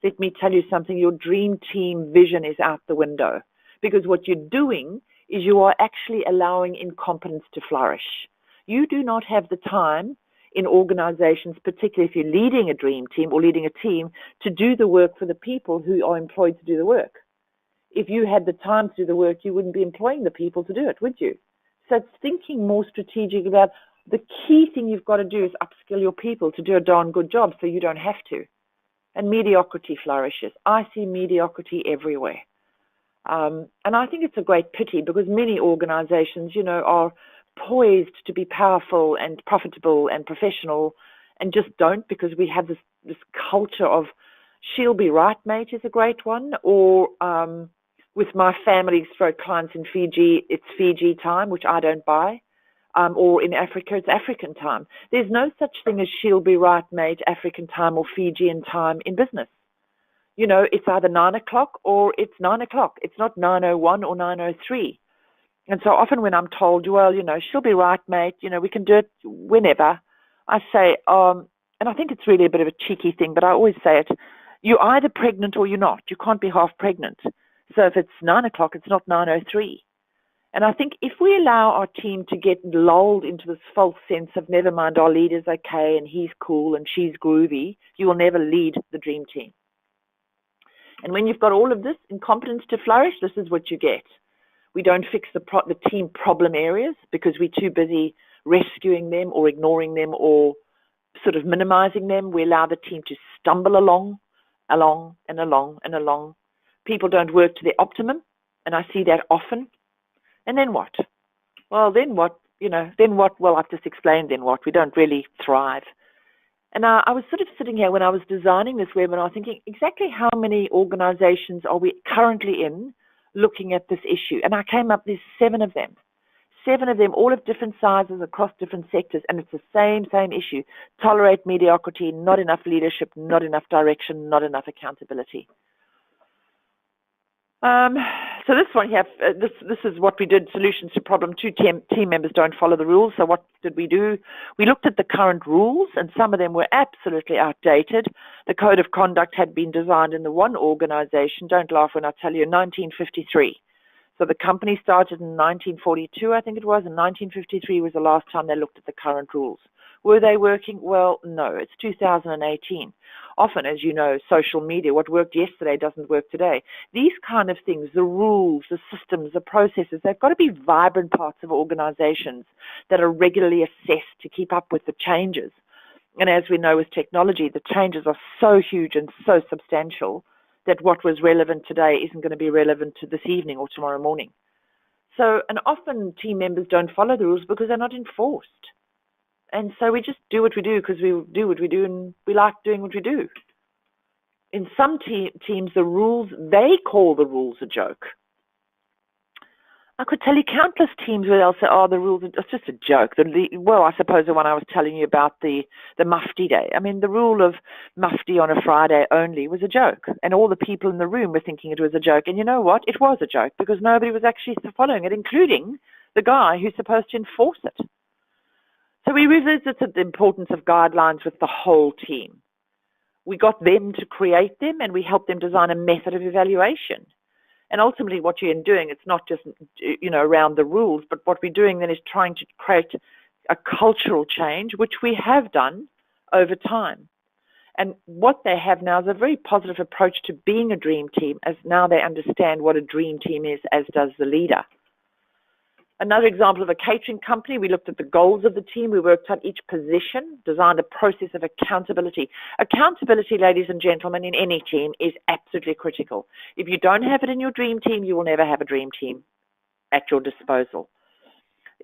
let me tell you something, your dream team vision is out the window, because what you're doing is you are actually allowing incompetence to flourish. You do not have the time in organizations, particularly if you're leading a dream team or leading a team, to do the work for the people who are employed to do the work. If you had the time to do the work, you wouldn't be employing the people to do it, would you? So it's thinking more strategic about the key thing you've got to do is upskill your people to do a darn good job so you don't have to. And mediocrity flourishes. I see mediocrity everywhere. And I think it's a great pity, because many organizations, are poised to be powerful and profitable and professional, and just don't, because we have this culture of she'll be right, mate, is a great one. Or with my family clients in Fiji, it's Fiji time, which I don't buy. Or in Africa, it's African time. There's no such thing as she'll be right, mate, African time or Fijian time in business. It's either 9 o'clock or it's 9 o'clock. It's not 9:01 or 9:03. And so often when I'm told, well, she'll be right, mate, we can do it whenever, I say, and I think it's really a bit of a cheeky thing, but I always say it, you're either pregnant or you're not. You can't be half pregnant. So if it's 9 o'clock, it's not 9:03. And I think if we allow our team to get lulled into this false sense of never mind, our leader's okay and he's cool and she's groovy, you will never lead the dream team. And when you've got all of this incompetence to flourish, this is what you get. We don't fix the team problem areas because we're too busy rescuing them or ignoring them or sort of minimizing them. We allow the team to stumble along. People don't work to their optimum, and I see that often. And then what? Well, then what? Then what? Well, I've just explained then what. We don't really thrive. And I was sort of sitting here when I was designing this webinar thinking exactly how many organizations are we currently in looking at this issue. And I came up, there's 7 of them. 7 of them, all of different sizes across different sectors. And it's the same issue. Tolerate mediocrity, not enough leadership, not enough direction, not enough accountability. So this one here, this is what we did, solutions to problem 2, team members don't follow the rules. So what did we do? We looked at the current rules, and some of them were absolutely outdated. The code of conduct had been designed in the one organization, don't laugh when I tell you, 1953. So the company started in 1942, I think it was, and 1953 was the last time they looked at the current rules. Were they working? Well, no, it's 2018. Often, as you know, social media, what worked yesterday doesn't work today. These kind of things, the rules, the systems, the processes, they've got to be vibrant parts of organizations that are regularly assessed to keep up with the changes. And as we know with technology, the changes are so huge and so substantial that what was relevant today isn't going to be relevant to this evening or tomorrow morning. So, and often team members don't follow the rules because they're not enforced. And so we just do what we do because we do what we do and we like doing what we do. In some teams, the rules, they call the rules a joke. I could tell you countless teams where they'll say, oh, the rules, it's just a joke. Well, I suppose the one I was telling you about, the mufti day. I mean, the rule of mufti on a Friday only was a joke. And all the people in the room were thinking it was a joke. And you know what? It was a joke because nobody was actually following it, including the guy who's supposed to enforce it. So we revisited the importance of guidelines with the whole team. We got them to create them and we helped them design a method of evaluation. And ultimately what you're doing, it's not just, around the rules, but what we're doing then is trying to create a cultural change, which we have done over time. And what they have now is a very positive approach to being a dream team, as now they understand what a dream team is, as does the leader. Another example of a catering company, we looked at the goals of the team. We worked out each position, designed a process of accountability. Accountability, ladies and gentlemen, in any team is absolutely critical. If you don't have it in your dream team, you will never have a dream team at your disposal.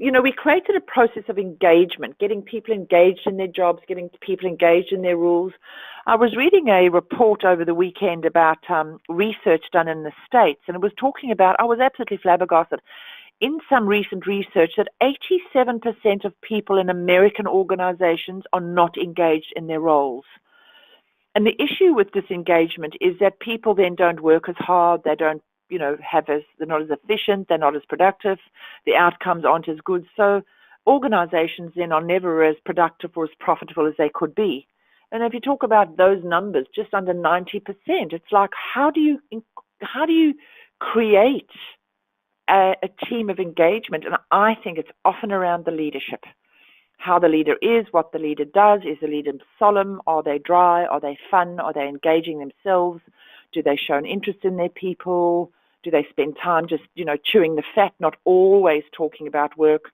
We created a process of engagement, getting people engaged in their jobs, getting people engaged in their rules. I was reading a report over the weekend about research done in the States, and it was talking about, I was absolutely flabbergasted, in some recent research that 87% of people in American organizations are not engaged in their roles. And the issue with disengagement is that people then don't work as hard, they don't, they're not as efficient, they're not as productive, the outcomes aren't as good. So organizations then are never as productive or as profitable as they could be. And if you talk about those numbers, just under 90%, it's like, how do you create a team of engagement? And I think it's often around the leadership. How the leader is, what the leader does. Is the leader solemn? Are they dry? Are they fun? Are they engaging themselves? Do they show an interest in their people? Do they spend time just, chewing the fat, not always talking about work?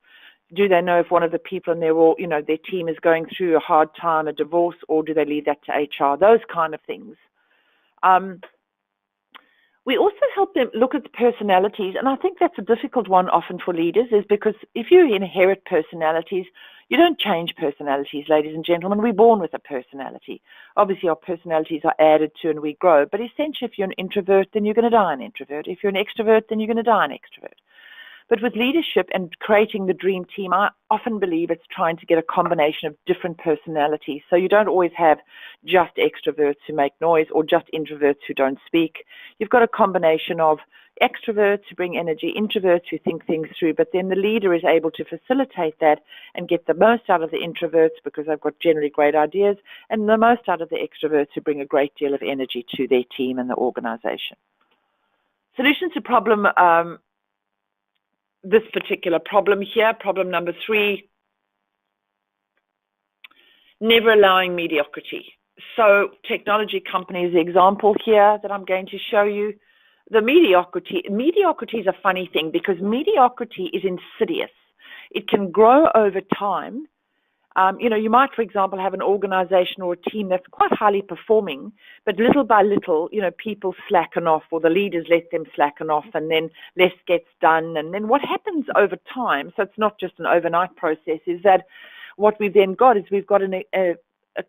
Do they know if one of the people in their team is going through a hard time, a divorce, or do they leave that to HR? Those kind of things. We also help them look at personalities, and I think that's a difficult one often for leaders, is because if you inherit personalities, you don't change personalities, ladies and gentlemen. We're born with a personality. Obviously, our personalities are added to and we grow, but essentially, if you're an introvert, then you're going to die an introvert. If you're an extrovert, then you're going to die an extrovert. But with leadership and creating the dream team, I often believe it's trying to get a combination of different personalities. So you don't always have just extroverts who make noise or just introverts who don't speak. You've got a combination of extroverts who bring energy, introverts who think things through, but then the leader is able to facilitate that and get the most out of the introverts because they've got generally great ideas, and the most out of the extroverts who bring a great deal of energy to their team and the organization. Solutions to problem. This particular problem here, problem number 3, never allowing mediocrity. So technology companies, the example here that I'm going to show you, the mediocrity is a funny thing because mediocrity is insidious. It can grow over time. You might, for example, have an organization or a team that's quite highly performing, but little by little, people slacken off, or the leaders let them slacken off, and then less gets done. And then what happens over time, so it's not just an overnight process, is that what we've then got is we've got a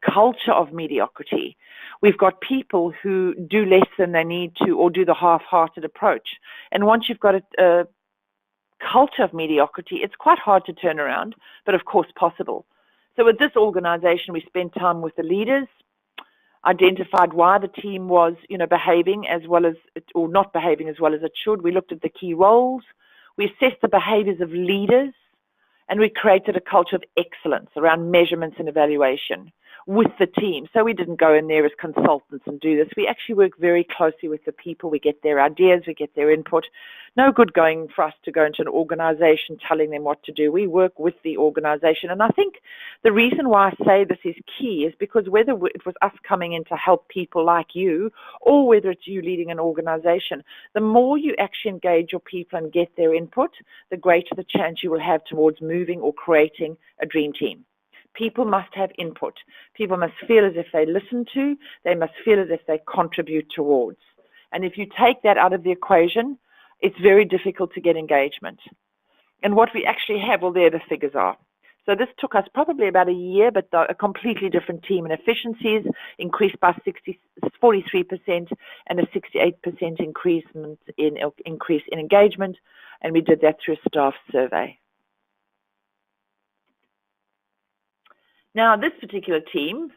culture of mediocrity. We've got people who do less than they need to or do the half-hearted approach. And once you've got a culture of mediocrity, it's quite hard to turn around, but of course possible. So with this organization, we spent time with the leaders, identified why the team was, behaving as well as, or not behaving as well as it should. We looked at the key roles. We assessed the behaviors of leaders, and we created a culture of excellence around measurements and evaluation with the team. So we didn't go in there as consultants and do this. We actually work very closely with the people. We get their ideas, we get their input. No good going for us to go into an organization telling them what to do. We work with the organization. And I think the reason why I say this is key is because whether it was us coming in to help people like you, or whether it's you leading an organization, the more you actually engage your people and get their input, the greater the chance you will have towards moving or creating a dream team. People must have input. People must feel as if they listen to. They must feel as if they contribute towards. And if you take that out of the equation, it's very difficult to get engagement. And what we actually have, well, there the figures are. So this took us probably about a year, but a completely different team, and efficiencies increased by 43% and a 68% increase in engagement. And we did that through a staff survey. Now, this particular team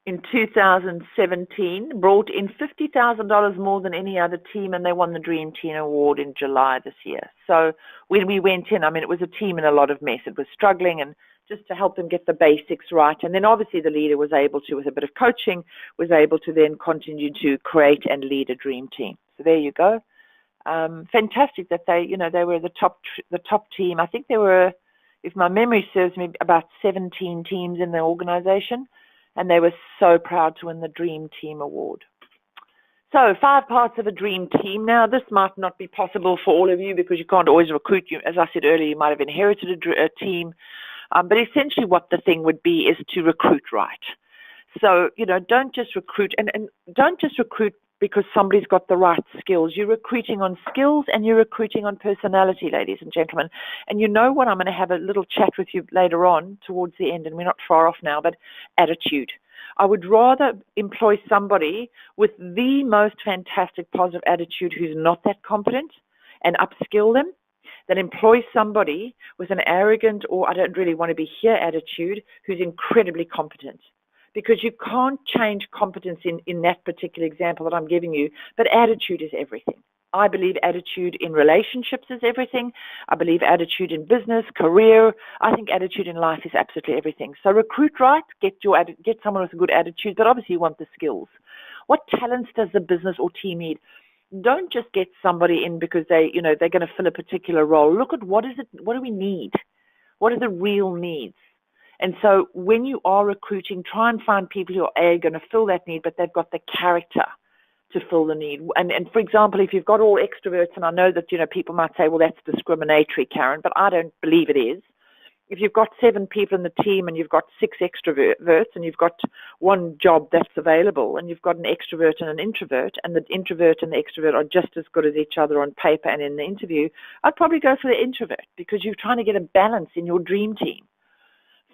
in 2017 brought in $50,000 more than any other team, and they won the Dream Team Award in July this year. So when we went in, it was a team in a lot of mess. It was struggling, and just to help them get the basics right. And then obviously the leader was able to, with a bit of coaching, was able to then continue to create and lead a dream team. So there you go. Fantastic that they were the top team. I think there were, if my memory serves me, about 17 teams in the organization, and they were so proud to win the Dream Team Award. So 5 parts of a dream team. Now, this might not be possible for all of you because you can't always recruit. As I said earlier, you might have inherited a team, but essentially what the thing would be is to recruit right. So, don't just recruit, and don't just recruit because somebody's got the right skills. You're recruiting on skills and you're recruiting on personality, ladies and gentlemen. And you know what? I'm going to have a little chat with you later on towards the end, and we're not far off now, but attitude. I would rather employ somebody with the most fantastic positive attitude who's not that competent and upskill them than employ somebody with an arrogant or I don't really want to be here attitude who's incredibly competent. Because you can't change competence in that particular example that I'm giving you, but attitude is everything. I believe attitude in relationships is everything. I believe attitude in business, career. I think attitude in life is absolutely everything. So recruit right, get someone with a good attitude, but obviously you want the skills. What talents does the business or team need? Don't just get somebody in because they're going to fill a particular role. Look at what do we need? What are the real needs? And so when you are recruiting, try and find people who are going to fill that need, but they've got the character to fill the need. And for example, if you've got all extroverts, and I know that, people might say, well, that's discriminatory, Karen, but I don't believe it is. If you've got 7 people in the team and you've got 6 extroverts and you've got one job that's available and you've got an extrovert and an introvert, and the introvert and the extrovert are just as good as each other on paper and in the interview, I'd probably go for the introvert because you're trying to get a balance in your dream team.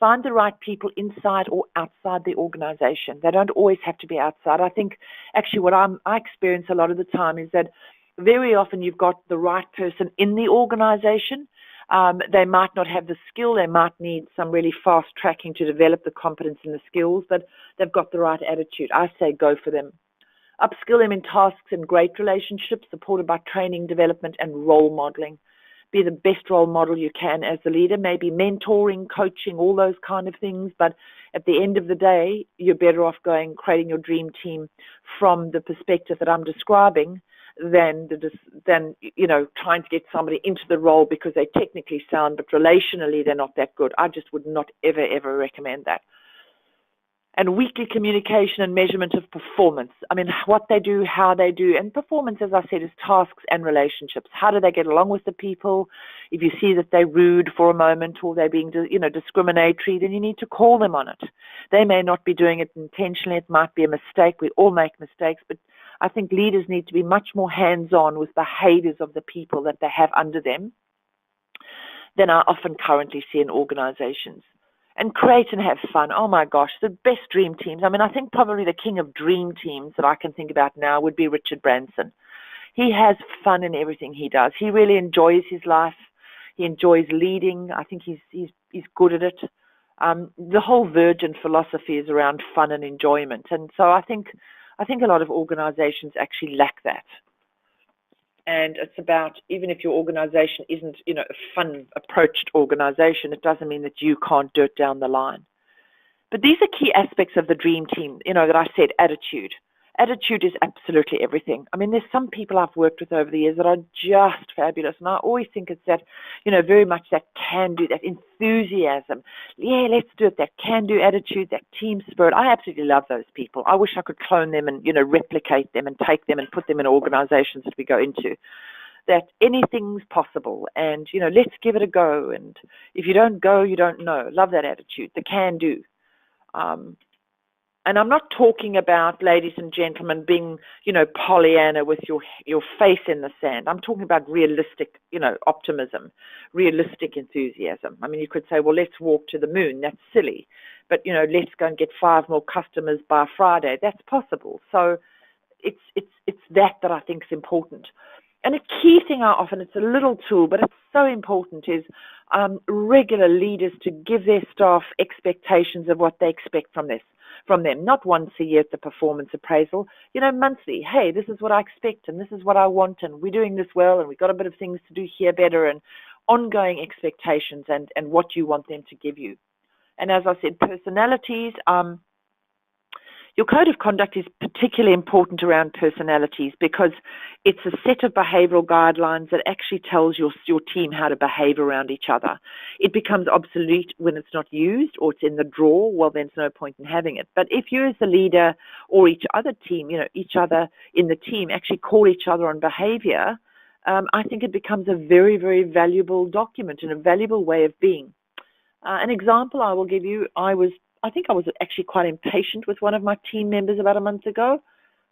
Find the right people inside or outside the organization. They don't always have to be outside. I think actually what I experience a lot of the time is that very often you've got the right person in the organization. They might not have the skill. They might need some really fast tracking to develop the competence and the skills, but they've got the right attitude. I say go for them. Upskill them in tasks and great relationships supported by training, development, and role modeling. Be the best role model you can as the leader, maybe mentoring, coaching, all those kind of things. But at the end of the day, you're better off creating your dream team from the perspective that I'm describing than trying to get somebody into the role because they technically sound, but relationally they're not that good. I just would not ever recommend that. And weekly communication and measurement of performance. I mean, what they do, how they do. And performance, as I said, is tasks and relationships. How do they get along with the people? If you see that they're rude for a moment or they're being, discriminatory, then you need to call them on it. They may not be doing it intentionally. It might be a mistake. We all make mistakes. But I think leaders need to be much more hands-on with behaviors of the people that they have under them than I often currently see in organizations. And create and have fun. Oh my gosh, the best dream teams. I mean, I think probably the king of dream teams that I can think about now would be Richard Branson. He has fun in everything he does. He really enjoys his life. He enjoys leading. I think he's good at it. The whole Virgin philosophy is around fun and enjoyment. And so I think a lot of organizations actually lack that. And it's about, even if your organization isn't, a fun approached organization, it doesn't mean that you can't do it down the line. But these are key aspects of the dream team, that I said, attitude. Attitude is absolutely everything. I mean, there's some people I've worked with over the years that are just fabulous. And I always think it's that, very much that can-do, that enthusiasm. Yeah, let's do it, that can-do attitude, that team spirit. I absolutely love those people. I wish I could clone them and, replicate them and take them and put them in organizations that we go into. That anything's possible and, let's give it a go. And if you don't go, you don't know. Love that attitude, the can-do. And I'm not talking about, ladies and gentlemen, being, Pollyanna with your face in the sand. I'm talking about realistic, optimism, realistic enthusiasm. I mean, you could say, well, let's walk to the moon. That's silly. But, let's go and get 5 more customers by Friday. That's possible. So it's that I think is important. And a key thing it's a little tool, but it's so important, is regular leaders to give their staff expectations of what they expect from them, not once a year at the performance appraisal, monthly. Hey, this is what I expect and this is what I want and we're doing this well and we've got a bit of things to do here better, and ongoing expectations and what you want them to give you. And as I said, personalities, your code of conduct is particularly important around personalities because it's a set of behavioral guidelines that actually tells your team how to behave around each other. It becomes obsolete when it's not used or it's in the drawer. Well, then there's no point in having it. But if you as the leader or each other team, each other in the team actually call each other on behavior, I think it becomes a very, very valuable document and a valuable way of being. An example I will give you, I think I was actually quite impatient with one of my team members about a month ago.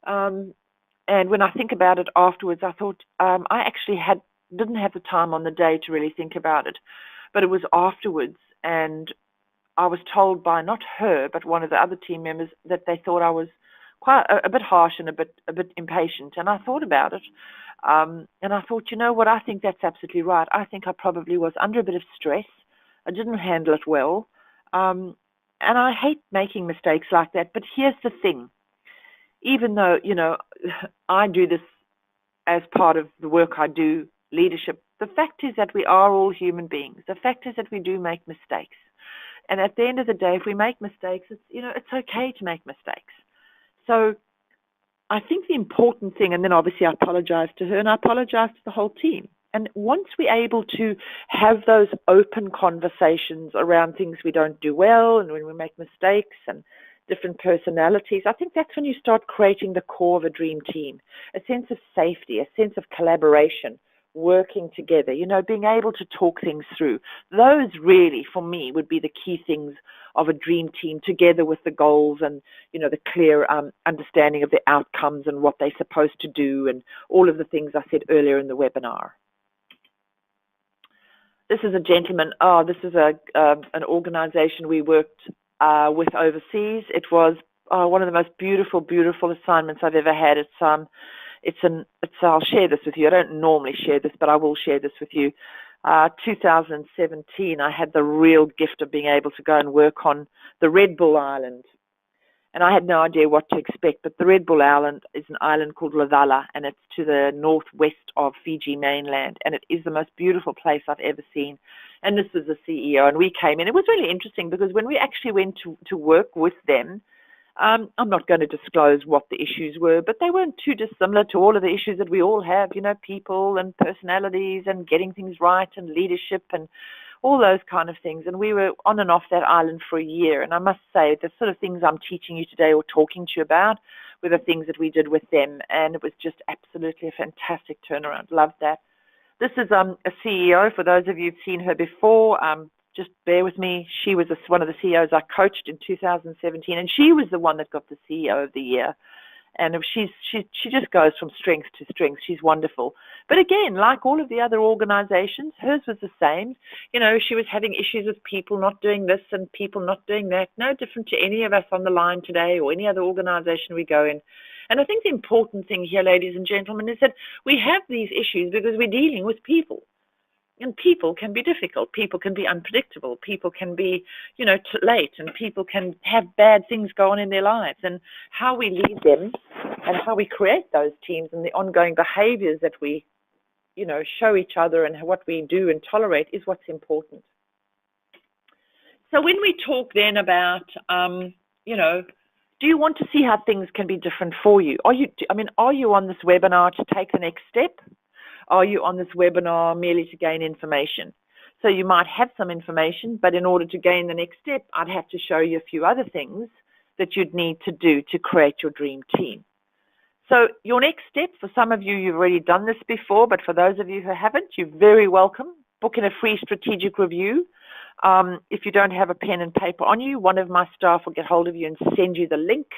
And when I think about it afterwards, I thought I actually didn't have the time on the day to really think about it. But it was afterwards, and I was told by not her, but one of the other team members that they thought I was quite a bit harsh and a bit impatient. And I thought about it. And I thought, you know what, I think that's absolutely right. I think I probably was under a bit of stress. I didn't handle it well. And I hate making mistakes like that. But here's the thing. Even though, I do this as part of the work I do, leadership, the fact is that we are all human beings. The fact is that we do make mistakes. And at the end of the day, if we make mistakes, it's okay to make mistakes. So I think the important thing, and then obviously I apologize to her and I apologize to the whole team. And once we're able to have those open conversations around things we don't do well and when we make mistakes and different personalities, I think that's when you start creating the core of a dream team, a sense of safety, a sense of collaboration, working together, being able to talk things through. Those really, for me, would be the key things of a dream team, together with the goals and, the clear understanding of the outcomes and what they're supposed to do and all of the things I said earlier in the webinar. This is a gentleman. This is an organization we worked with overseas. It was one of the most beautiful, beautiful assignments I've ever had. I'll share this with you. I don't normally share this, but I will share this with you. 2017, I had the real gift of being able to go and work on the Red Bull Island. And I had no idea what to expect, but the Red Bull Island is an island called Lavala, and it's to the northwest of Fiji mainland, and it is the most beautiful place I've ever seen. And this was the CEO, and we came in. It was really interesting because when we actually went to work with them, I'm not going to disclose what the issues were, but they weren't too dissimilar to all of the issues that we all have, people and personalities and getting things right and leadership and all those kind of things. And we were on and off that island for a year. And I must say, the sort of things I'm teaching you today or talking to you about were the things that we did with them. And it was just absolutely a fantastic turnaround. Loved that. This is a CEO. For those of you who've seen her before, just bear with me. She was one of the CEOs I coached in 2017, and she was the one that got the CEO of the year. And she just goes from strength to strength. She's wonderful. But again, like all of the other organizations, hers was the same. She was having issues with people not doing this and people not doing that. No different to any of us on the line today or any other organization we go in. And I think the important thing here, ladies and gentlemen, is that we have these issues because we're dealing with people. And people can be difficult. People can be unpredictable. People can be, late, and people can have bad things go on in their lives. And how we lead them and how we create those teams and the ongoing behaviors that we, show each other and what we do and tolerate is what's important. So when we talk then about, do you want to see how things can be different for you? Are you on this webinar to take the next step? Are you on this webinar merely to gain information? So you might have some information, but in order to gain the next step, I'd have to show you a few other things that you'd need to do to create your dream team. So your next step, for some of you, you've already done this before, but for those of you who haven't, you're very welcome. Book in a free strategic review. If you don't have a pen and paper on you, one of my staff will get hold of you and send you the link.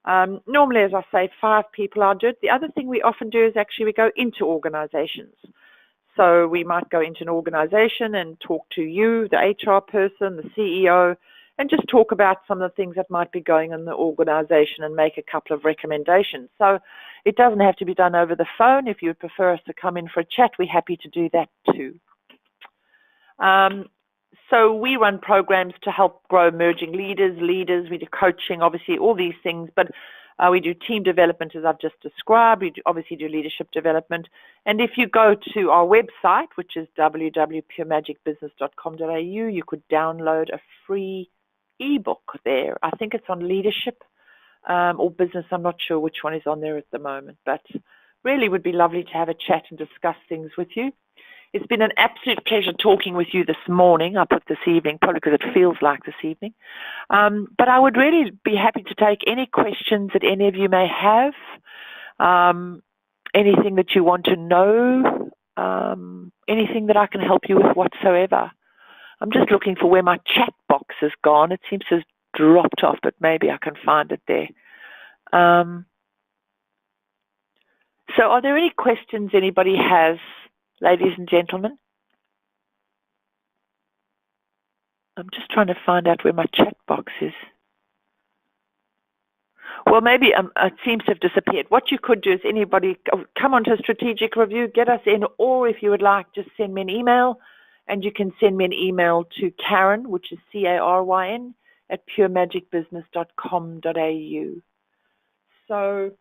Normally, as I say, 5 people I'll do it. The other thing we often do is actually we go into organizations. So we might go into an organization and talk to you, the HR person, the CEO, and just talk about some of the things that might be going on in the organization and make a couple of recommendations. So it doesn't have to be done over the phone. If you would prefer us to come in for a chat, we're happy to do that too. So we run programs to help grow emerging leaders. We do coaching, obviously, all these things, but we do team development, as I've just described. We obviously do leadership development. And if you go to our website, which is www.puremagicbusiness.com.au, you could download a free ebook there. I think it's on leadership or business. I'm not sure which one is on there at the moment, but really would be lovely to have a chat and discuss things with you. It's been an absolute pleasure talking with you this morning. I put this evening, probably because it feels like this evening. But I would really be happy to take any questions that any of you may have, anything that you want to know, anything that I can help you with whatsoever. I'm just looking for where my chat box has gone. It seems to have dropped off, but maybe I can find it there. So are there any questions anybody has? Ladies and gentlemen, I'm just trying to find out where my chat box is. Well, maybe it seems to have disappeared. What you could do is anybody come onto a strategic review, get us in, or if you would like, just send me an email, and you can send me an email to Karen, which is CARYN, @puremagicbusiness.com.au. So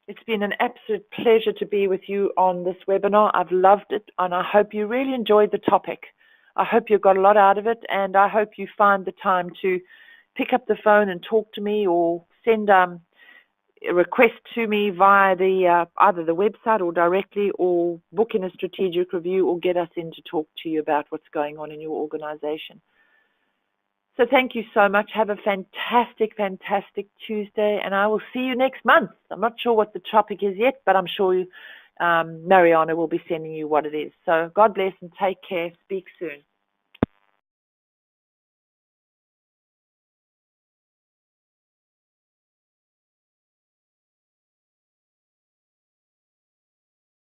It's been an absolute pleasure to be with you on this webinar. I've loved it, and I hope you really enjoyed the topic. I hope you got a lot out of it, and I hope you find the time to pick up the phone and talk to me, or send a request to me via the either the website or directly, or book in a strategic review, or get us in to talk to you about what's going on in your organization. So thank you so much. Have a fantastic, fantastic Tuesday, and I will see you next month. I'm not sure what the topic is yet, but I'm sure Mariana will be sending you what it is. So God bless and take care. Speak soon.